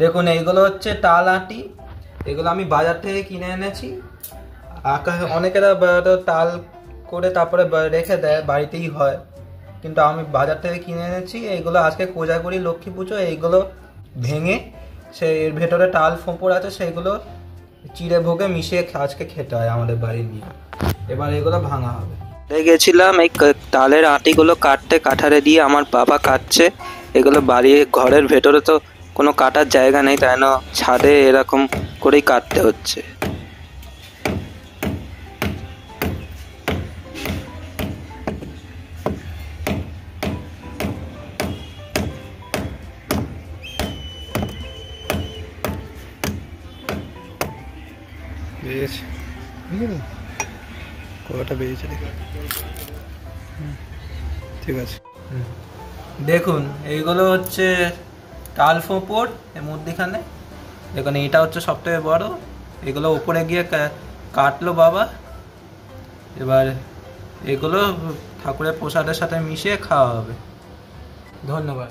দেখুন এইগুলো হচ্ছে টাল আটি, এগুলো আমি বাজার থেকে কিনে এনেছি। অনেকেরা টাল করে তারপরে রেখে দেয়, বাড়িতেই হয়, কিন্তু আমি বাজার থেকে কিনে এনেছি। এইগুলো আজকে কোজাগরি লক্ষ্মী পুজো, এইগুলো ভেঙে সেই এর ভেতরে টাল ফোঁপড় আছে সেইগুলো চিড়ে ভোগে মিশিয়ে আজকে খেতে হয় আমাদের বাড়ির নিয়ে। এবার এগুলো ভাঙা হবে। গেছিলাম এই তালের আটিগুলো কাটতে, কাঠারে দিয়ে আমার বাবা কাটছে এগুলো। বাড়ির ঘরের ভেতরে তো কোনো কাটার জায়গা নেই, তাই না ছাদে এরকম করেই কাটতে হচ্ছে। কতটা বেরিয়েছে ঠিক আছে। দেখুন এইগুলো হচ্ছে টাল ফোঁপড়, এর মধ্যেখানে দেখুন এটা হচ্ছে সবথেকে বড়। এগুলো উপরে গিয়ে কাটলো বাবা। এবার এগুলো ঠাকুরের প্রসাদের সাথে মিশিয়ে খাওয়া হবে। ধন্যবাদ।